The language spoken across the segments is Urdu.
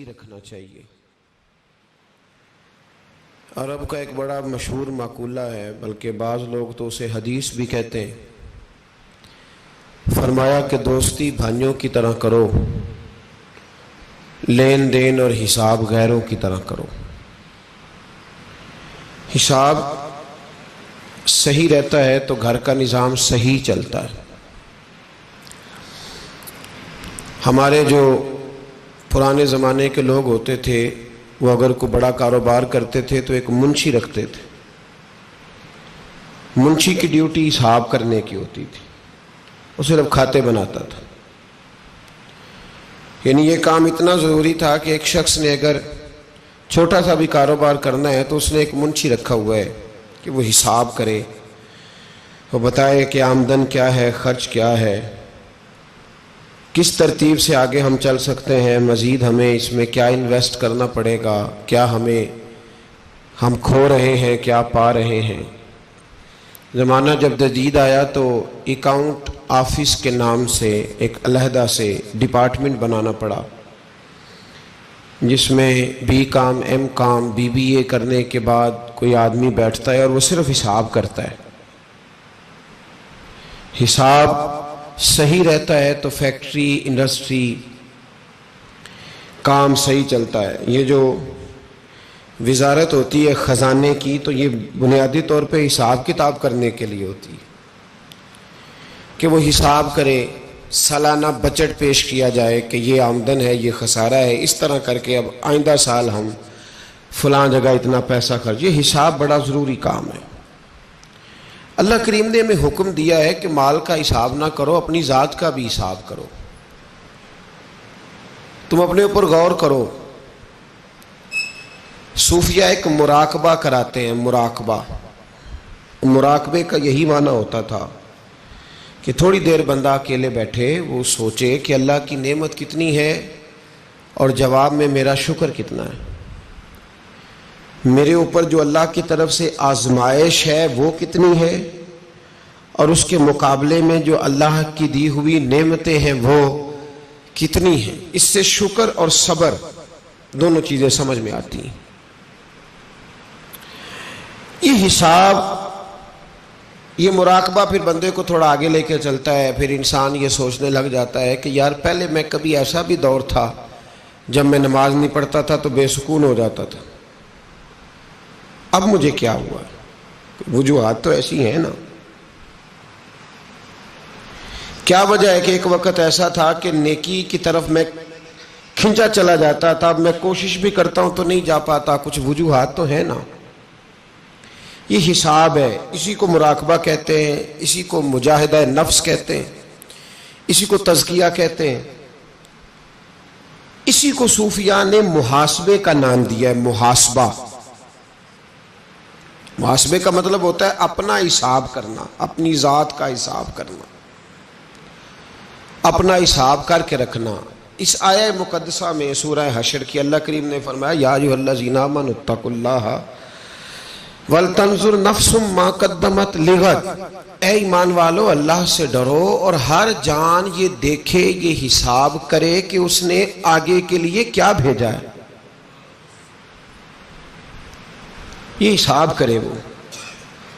رکھنا چاہیے۔ عرب کا ایک بڑا مشہور مقولہ ہے، بلکہ بعض لوگ تو اسے حدیث بھی کہتے ہیں، فرمایا کہ دوستی بھائیوں کی طرح کرو، لین دین اور حساب غیروں کی طرح کرو۔ حساب صحیح رہتا ہے تو گھر کا نظام صحیح چلتا ہے۔ ہمارے جو پرانے زمانے کے لوگ ہوتے تھے وہ اگر کوئی بڑا کاروبار کرتے تھے تو ایک منشی رکھتے تھے۔ منشی کی ڈیوٹی حساب کرنے کی ہوتی تھی، وہ صرف کھاتے بناتا تھا۔ یعنی یہ کام اتنا ضروری تھا کہ ایک شخص نے اگر چھوٹا سا بھی کاروبار کرنا ہے تو اس نے ایک منشی رکھا ہوا ہے کہ وہ حساب کرے، وہ بتائے کہ آمدن کیا ہے، خرچ کیا ہے، کس ترتیب سے آگے ہم چل سکتے ہیں، مزید ہمیں اس میں کیا انویسٹ کرنا پڑے گا، کیا ہم کھو رہے ہیں، کیا پا رہے ہیں۔ زمانہ جب جدید آیا تو اکاؤنٹ آفس کے نام سے ایک علیحدہ سے ڈپارٹمنٹ بنانا پڑا، جس میں B com, M com, B B A کرنے کے بعد کوئی آدمی بیٹھتا ہے اور وہ صرف حساب کرتا ہے۔ حساب صحیح رہتا ہے تو فیکٹری، انڈسٹری، کام صحیح چلتا ہے۔ یہ جو وزارت ہوتی ہے خزانے کی تو یہ بنیادی طور پہ حساب کتاب کرنے کے لیے ہوتی ہے کہ وہ حساب کرے، سالانہ بجٹ پیش کیا جائے کہ یہ آمدن ہے، یہ خسارہ ہے، اس طرح کر کے اب آئندہ سال ہم فلاں جگہ اتنا پیسہ خرچ۔ یہ حساب بڑا ضروری کام ہے۔ اللہ کریم نے ہمیں حکم دیا ہے کہ مال کا حساب نہ کرو، اپنی ذات کا بھی حساب کرو۔ تم اپنے اوپر غور کرو۔ صوفیہ ایک مراقبہ کراتے ہیں، مراقبے کا یہی معنی ہوتا تھا کہ تھوڑی دیر بندہ اکیلے بیٹھے، وہ سوچے کہ اللہ کی نعمت کتنی ہے اور جواب میں میرا شکر کتنا ہے، میرے اوپر جو اللہ کی طرف سے آزمائش ہے وہ کتنی ہے، اور اس کے مقابلے میں جو اللہ کی دی ہوئی نعمتیں ہیں وہ کتنی ہیں۔ اس سے شکر اور صبر دونوں چیزیں سمجھ میں آتی ہیں۔ یہ حساب، یہ مراقبہ پھر بندے کو تھوڑا آگے لے کے چلتا ہے۔ پھر انسان یہ سوچنے لگ جاتا ہے کہ یار پہلے میں کبھی ایسا بھی دور تھا جب میں نماز نہیں پڑھتا تھا تو بے سکون ہو جاتا تھا، اب مجھے کیا ہوا؟ وجوہات تو ایسی ہیں نا۔ کیا وجہ ہے کہ ایک وقت ایسا تھا کہ نیکی کی طرف میں کھنچا چلا جاتا تھا، اب میں کوشش بھی کرتا ہوں تو نہیں جا پاتا، کچھ وجوہات تو ہیں نا۔ یہ حساب ہے، اسی کو مراقبہ کہتے ہیں، اسی کو مجاہدہ نفس کہتے ہیں، اسی کو تزکیہ کہتے ہیں، اسی کو صوفیاء نے محاسبے کا نام دیا ہے۔ محاسبے کا مطلب ہوتا ہے اپنا حساب کرنا، اپنی ذات کا حساب کرنا، اپنا حساب کر کے رکھنا۔ اس آیہ مقدسہ میں سورہ حشر کی اللہ کریم نے فرمایا یا ایھا الذین آمنوا اتقوا اللہ وَلْتَنْظُرْ نَفْسٌ مَا قَدَّمَتْ لِغَدٍ، اے ایمان والو اللہ سے ڈرو اور ہر جان یہ دیکھے، یہ حساب کرے کہ اس نے آگے کے لیے کیا بھیجا ہے۔ یہ حساب کرے، وہ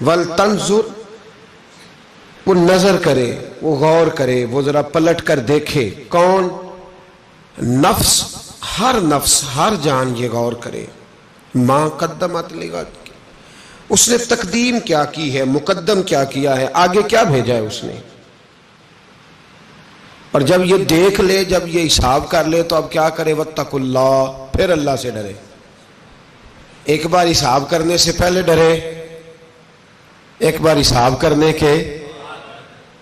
وَلْتَنْظُرْ، وہ نظر کرے، وہ غور کرے، وہ ذرا پلٹ کر دیکھے۔ کون؟ نفس، ہر نفس، ہر جان یہ غور کرے، مَا قَدَّمَتْ لِغَدٍ، اس نے تقدیم کیا کی ہے، مقدم کیا کیا ہے، آگے کیا بھیجا ہے اس نے۔ اور جب یہ دیکھ لے، جب یہ حساب کر لے تو اب کیا کرے؟ وَاتَّقُوا اللَّهَ، پھر اللہ سے ڈرے۔ ایک بار حساب کرنے سے پہلے ڈرے، ایک بار حساب کرنے کے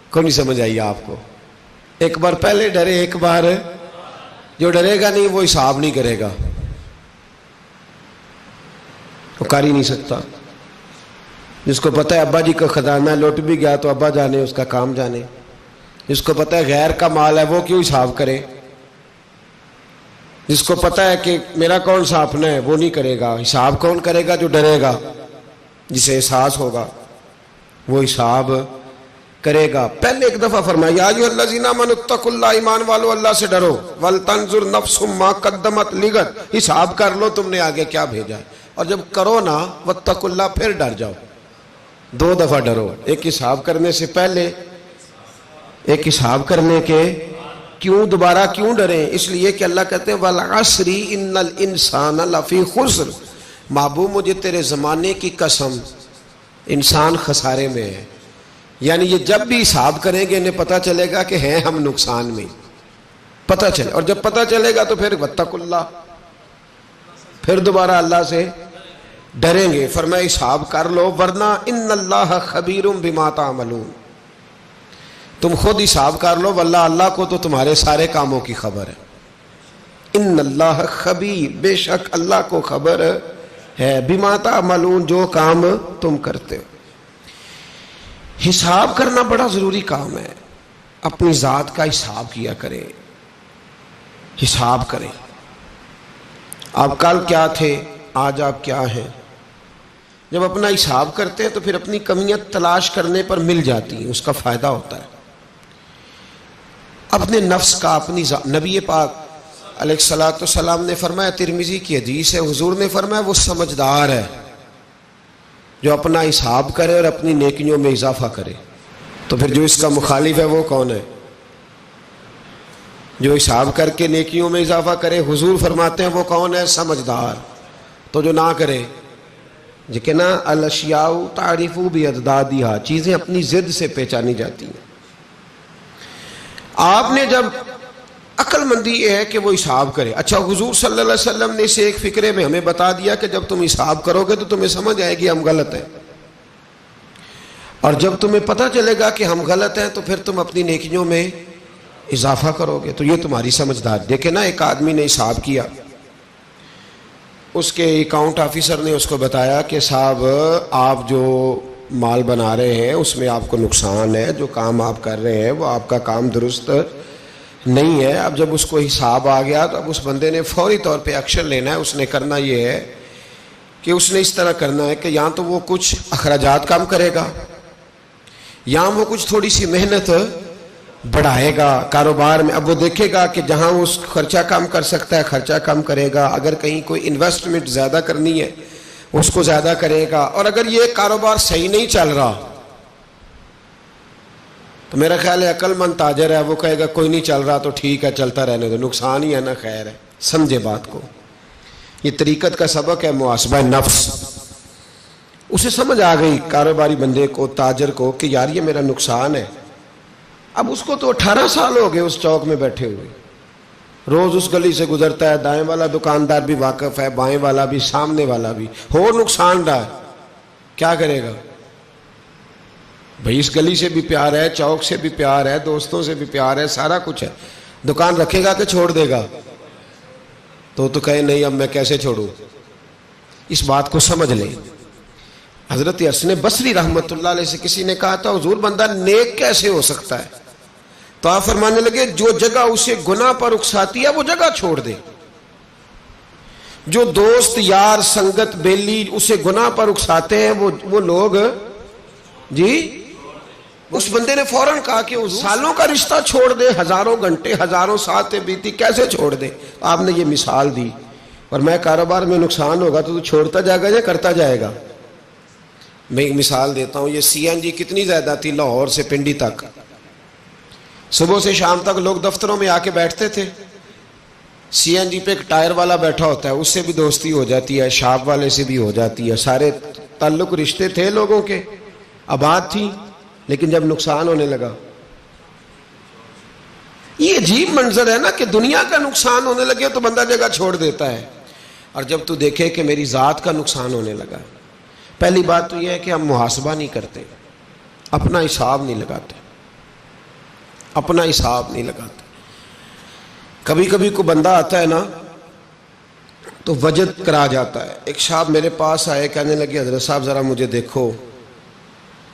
کو نہیں سمجھ آئی آپ کو؟ ایک بار پہلے ڈرے، ایک بار جو ڈرے گا نہیں وہ حساب نہیں کرے گا، وہ کر ہی نہیں سکتا۔ جس کو پتہ ہے ابا جی کا خزانہ لوٹ بھی گیا تو ابا جانے، اس کا کام جانے۔ جس کو پتہ ہے غیر کا مال ہے وہ کیوں حساب کرے؟ جس کو پتہ ہے کہ میرا کون سا اپنا ہے وہ نہیں کرے گا۔ حساب کون کرے گا؟ جو ڈرے گا، جسے احساس ہوگا، وہ حساب کرے گا. پہلے ایک دفعہ فرمایا یا ایھا الذین آمنوا اتقوا اللہ، ایمان والو اللہ سے ڈرو، ولتنظر نفس ما قدمت لغد، حساب کر لو تم نے آگے کیا بھیجا ہے. اور جب کرو نا واتقوا اللہ، پھر ڈر جاؤ. 2 دفعہ ڈرو، ایک حساب کرنے سے پہلے، ایک حساب کرنے کے. کیوں دوبارہ کیوں ڈریں؟ اس لیے کہ اللہ کہتے ہیں والعصر ان الانسان لفی خسر، محبوب مجھے تیرے زمانے کی قسم انسان خسارے میں ہے. یعنی یہ جب بھی حساب کریں گے انہیں پتہ چلے گا کہ ہیں ہم نقصان میں، پتہ چلے. اور جب پتہ چلے گا تو پھر واتقوا اللہ، پھر دوبارہ اللہ سے ڈریں گے. فرمایا حساب کر لو ورنہ ان اللہ خبیر بما تعملون، تم خود حساب کر لو واللہ اللہ کو تو تمہارے سارے کاموں کی خبر ہے. ان اللہ خبیر، بے شک اللہ کو خبر ہے، بما تعملون، جو کام تم کرتے ہو. حساب کرنا بڑا ضروری کام ہے. اپنی ذات کا حساب کیا کریں، حساب کریں. آپ کل کیا تھے، آج آپ کیا ہیں. جب اپنا حساب کرتے ہیں تو پھر اپنی کمیاں تلاش کرنے پر مل جاتی ہیں، اس کا فائدہ ہوتا ہے. اپنے نفس کا، اپنی نبی پاک علیہ الصلوۃ والسلام نے فرمایا، ترمذی کی حدیث ہے، حضور نے فرمایا وہ سمجھدار ہے جو اپنا حساب کرے اور اپنی نیکیوں میں اضافہ کرے. تو پھر جو اس کا مخالف ہے وہ کون ہے؟ جو حساب کر کے نیکیوں میں اضافہ کرے. حضور فرماتے ہیں وہ کون ہے؟ سمجھدار. تو جو نہ کرے، جو کہ نا الاشیاء تعریف باضدادها، چیزیں اپنی ضد سے پہچانی جاتی ہیں. آپ نے جب عقل مندی یہ ہے کہ وہ حساب کرے. اچھا حضور صلی اللہ علیہ وسلم نے اسے ایک فکرے میں ہمیں بتا دیا کہ جب تم حساب کرو گے تو تمہیں سمجھ آئے گی ہم غلط ہیں، اور جب تمہیں پتہ چلے گا کہ ہم غلط ہیں تو پھر تم اپنی نیکیوں میں اضافہ کرو گے. تو یہ تمہاری سمجھدار. دیکھیں نا، ایک آدمی نے حساب کیا، اس کے اکاؤنٹ آفیسر نے اس کو بتایا کہ صاحب آپ جو مال بنا رہے ہیں اس میں آپ کو نقصان ہے، جو کام آپ کر رہے ہیں وہ آپ کا کام درست نہیں ہے. اب جب اس کو حساب آ گیا تو اب اس بندے نے فوری طور پہ ایکشن لینا ہے. اس نے کرنا یہ ہے کہ اس نے اس طرح کرنا ہے کہ یا تو وہ کچھ اخراجات کم کرے گا، یا وہ کچھ تھوڑی سی محنت بڑھائے گا کاروبار میں. اب وہ دیکھے گا کہ جہاں وہ خرچہ کم کر سکتا ہے خرچہ کم کرے گا، اگر کہیں کوئی انویسٹمنٹ زیادہ کرنی ہے اس کو زیادہ کرے گا. اور اگر یہ کاروبار صحیح نہیں چل رہا تو میرا خیال ہے عقل مند تاجر ہے وہ کہے گا کوئی نہیں چل رہا تو ٹھیک ہے، چلتا رہنے دو، نقصان ہی ہے نا، خیر ہے. سمجھے بات کو. یہ طریقت کا سبق ہے محاسبہ نفس. اسے سمجھ آ گئی کاروباری بندے کو، تاجر کو، کہ یار یہ میرا نقصان ہے. اب اس کو تو 18 سال ہو گئے اس چوک میں بیٹھے ہوئے، روز اس گلی سے گزرتا ہے، دائیں والا دکاندار بھی واقف ہے، بائیں والا بھی، سامنے والا بھی، ہو نقصان رہا ہے. کیا کرے گا بھئی؟ اس گلی سے بھی پیار ہے، چوک سے بھی پیار ہے، دوستوں سے بھی پیار ہے، سارا کچھ ہے. دکان رکھے گا کہ چھوڑ دے گا؟ تو کہے نہیں اب میں کیسے چھوڑوں. اس بات کو سمجھ لیں. حضرت حسن بصری رحمت اللہ علیہ سے کسی نے کہا تھا حضور بندہ نیک کیسے ہو سکتا ہے؟ تو آپ فرمانے لگے جو جگہ اسے گناہ پر اکساتی ہے وہ جگہ چھوڑ دے. جو دوست یار سنگت بیلی اسے گناہ پر اکساتے ہیں وہ لوگ، جی اس بندے نے فوراً کہا کہ سالوں کا رشتہ چھوڑ دے، ہزاروں گھنٹے ہزاروں ساتیں بیتی، کیسے چھوڑ دے؟ آپ نے یہ مثال دی. اور میں کاروبار میں نقصان ہوگا تو چھوڑتا جائے گا یا کرتا جائے گا؟ میں ایک مثال دیتا ہوں. یہ سی این جی کتنی زیادہ تھی لاہور سے پنڈی تک. صبح سے شام تک لوگ دفتروں میں آ کے بیٹھتے تھے. سی این جی پہ ایک ٹائر والا بیٹھا ہوتا ہے، اس سے بھی دوستی ہو جاتی ہے، شاپ والے سے بھی ہو جاتی ہے، سارے تعلق رشتے تھے لوگوں کے، آباد تھی. لیکن جب نقصان ہونے لگا، یہ عجیب منظر ہے نا کہ دنیا کا نقصان ہونے لگے تو بندہ جگہ چھوڑ دیتا ہے. اور جب تو دیکھے کہ میری ذات کا نقصان ہونے لگا، پہلی بات تو یہ ہے کہ ہم محاسبہ نہیں کرتے، اپنا حساب نہیں لگاتے، اپنا حساب نہیں لگاتے. کبھی کبھی کوئی بندہ آتا ہے نا تو وجد کرا جاتا ہے. ایک صاحب میرے پاس آئے، کہنے لگے حضرت صاحب ذرا مجھے دیکھو،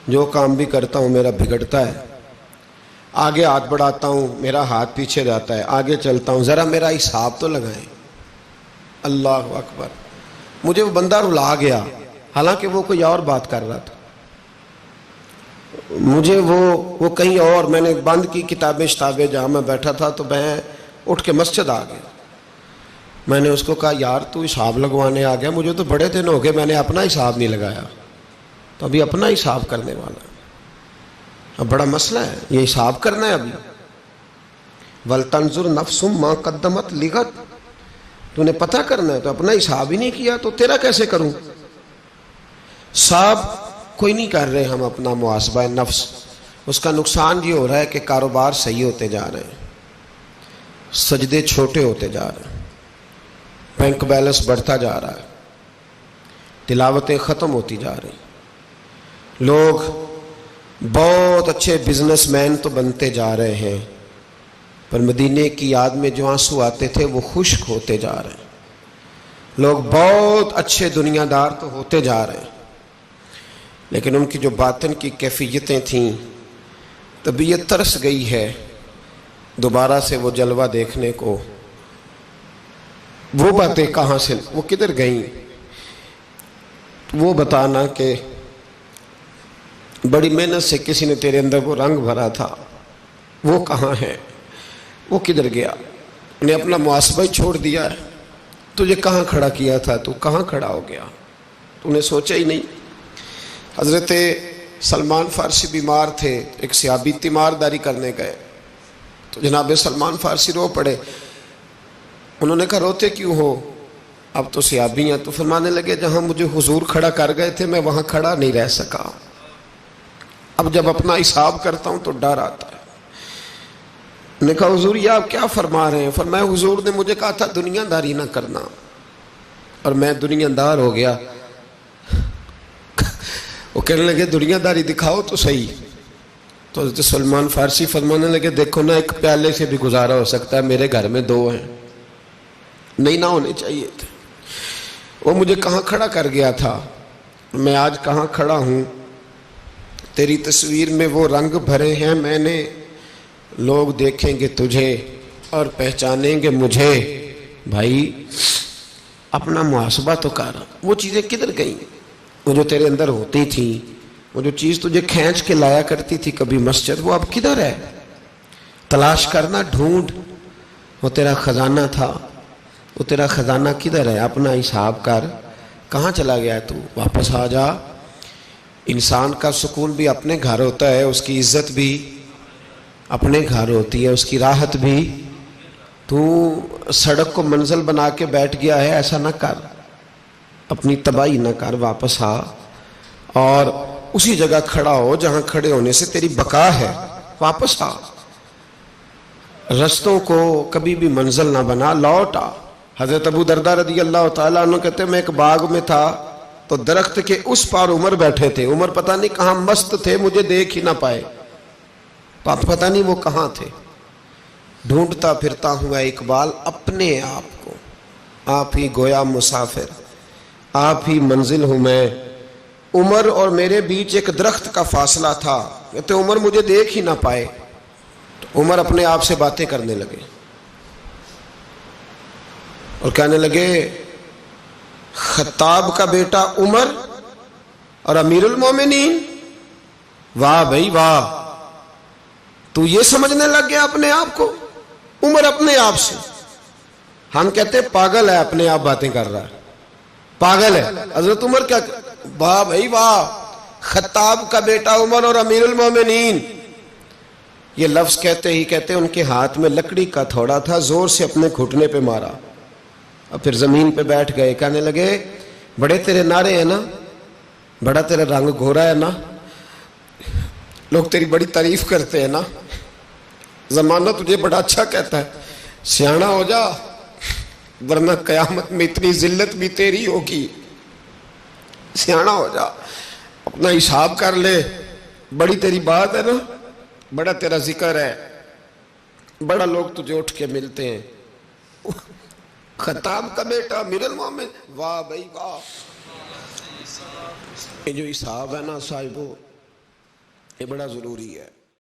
جو کام بھی کرتا ہوں میرا بگڑتا ہے، آگے ہاتھ بڑھاتا ہوں میرا ہاتھ پیچھے جاتا ہے، آگے چلتا ہوں، ذرا میرا حساب تو لگائیں. اللہ اکبر. مجھے وہ بندہ رلا گیا، حالانکہ وہ کوئی اور بات کر رہا تھا. مجھے وہ کہیں اور، میں نے بند کی کتابیں شتابیں، جہاں میں بیٹھا تھا تو میں اٹھ کے مسجد آ گیا. میں نے اس کو کہا یار تو حساب لگوانے آ گیا، مجھے تو بڑے دن ہو گئے میں نے اپنا حساب نہیں لگایا، تو ابھی اپنا حساب کرنے والا. اب بڑا مسئلہ ہے، یہ حساب کرنا ہے ابھی. وَلْتَنْظُرْ نَفْسٌ مَا قَدَّمَتْ لِغَدٍ، تو نے پتہ کرنا ہے، تو اپنا حساب ہی نہیں کیا تو تیرا کیسے کروں؟ صاحب کوئی نہیں کر رہے ہم اپنا محاسبہ نفس. اس کا نقصان یہ ہو رہا ہے کہ کاروبار صحیح ہوتے جا رہے ہیں، سجدے چھوٹے ہوتے جا رہے ہیں، بینک بیلنس بڑھتا جا رہا ہے، تلاوتیں ختم ہوتی جا رہی. لوگ بہت اچھے بزنس مین تو بنتے جا رہے ہیں، پر مدینے کی یاد میں جو آنسو آتے تھے وہ خشک ہوتے جا رہے ہیں. لوگ بہت اچھے دنیا دار تو ہوتے جا رہے ہیں، لیکن ان کی جو باطن کی کیفیتیں تھیں، طبیعت ترس گئی ہے دوبارہ سے وہ جلوہ دیکھنے کو. وہ باتیں کہاں سے، وہ کدھر گئیں؟ وہ بتانا کہ بڑی محنت سے کسی نے تیرے اندر وہ رنگ بھرا تھا، وہ کہاں ہے، وہ کدھر گیا؟ نے اپنا محاسبہ ہی چھوڑ دیا ہے. تجھے کہاں کھڑا کیا تھا، تو کہاں کھڑا ہو گیا؟ تو نے سوچا ہی نہیں. حضرت سلمان فارسی بیمار تھے، ایک صحابی تیمارداری کرنے گئے تو جناب سلمان فارسی رو پڑے. انہوں نے کہا روتے کیوں ہو؟ اب تو صحابی ہیں. تو فرمانے لگے جہاں مجھے حضور کھڑا کر گئے تھے میں وہاں کھڑا نہیں رہ سکا، اب جب اپنا حساب کرتا ہوں تو ڈر آتا ہے. نے کہا حضور یہ آپ کیا فرما رہے ہیں؟ فرمایا حضور نے مجھے کہا تھا دنیا داری نہ کرنا، اور میں دنیا دار ہو گیا. وہ کہنے لگے دنیا داری دکھاؤ تو صحیح. تو حضرت سلمان فارسی فرمانے لگے دیکھو نا، ایک پیالے سے بھی گزارا ہو سکتا ہے، میرے گھر میں 2 ہیں، نہیں نہ ہونے چاہیے تھے. وہ مجھے کہاں کھڑا کر گیا تھا، میں آج کہاں کھڑا ہوں. تیری تصویر میں وہ رنگ بھرے ہیں میں نے، لوگ دیکھیں گے تجھے اور پہچانیں گے مجھے. بھائی اپنا محاسبہ تو کر، وہ چیزیں کدھر گئیں؟ وہ جو تیرے اندر ہوتی تھی، وہ جو چیز تجھے کھینچ کے لایا کرتی تھی کبھی مسجد، وہ اب کدھر ہے؟ تلاش کرنا، ڈھونڈ. وہ تیرا خزانہ تھا، وہ تیرا خزانہ کدھر ہے؟ اپنا حساب کر، کہاں چلا گیا ہے تو؟ واپس آ جا. انسان کا سکون بھی اپنے گھر ہوتا ہے، اس کی عزت بھی اپنے گھر ہوتی ہے، اس کی راحت بھی. تو سڑک کو منزل بنا کے بیٹھ گیا ہے، ایسا نہ کر، اپنی تباہی نہ کر. واپس آ اور اسی جگہ کھڑا ہو جہاں کھڑے ہونے سے تیری بقا ہے. واپس آ، رستوں کو کبھی بھی منزل نہ بنا، لوٹ آ. حضرت ابو درداء رضی اللہ تعالیٰ عنہ کہتے ہیں میں ایک باغ میں تھا تو درخت کے اس پار عمر بیٹھے تھے. عمر پتہ نہیں کہاں مست تھے، مجھے دیکھ ہی نہ پائے، پتہ نہیں وہ کہاں تھے. ڈھونڈتا پھرتا ہوں اے اقبال اپنے آپ کو، آپ ہی گویا مسافر، آپ ہی منزل ہوں میں. عمر اور میرے بیچ ایک درخت کا فاصلہ تھا، کہتے عمر مجھے دیکھ ہی نہ پائے. تو عمر اپنے آپ سے باتیں کرنے لگے اور کہنے لگے خطاب کا بیٹا عمر اور امیر المومنین، واہ بھائی واہ، تو یہ سمجھنے لگ گیا اپنے آپ کو. عمر اپنے آپ سے، ہم کہتے پاگل ہے، اپنے آپ باتیں کر رہا ہے، پاگل ہے. حضرت عمر کیا، واہ بھائی واہ، خطاب کا بیٹا عمر اور امیر المومنین. یہ لفظ کہتے ہی کہتے ان کے ہاتھ میں لکڑی کا تھوڑا تھا، زور سے اپنے گھٹنے پہ مارا اور پھر زمین پہ بیٹھ گئے. کہنے لگے بڑے تیرے نعرے ہیں نا، بڑا تیرا رنگ گھورا ہے نا، لوگ تیری بڑی تعریف کرتے ہیں نا، زمانہ تجھے بڑا اچھا کہتا ہے. سیاںا ہو جا ورنہ قیامت میں اتنی ذلت بھی تیری ہوگی. سیاںا ہو جا، اپنا حساب کر لے، بڑی تیری بات ہے نا، بڑا تیرا ذکر ہے، بڑا لوگ تجھے اٹھ کے ملتے ہیں. خطاب کا بیٹا امیر المومن، واہ بھائی واہ. یہ جو حساب ہے نا صاحبو، یہ بڑا ضروری ہے.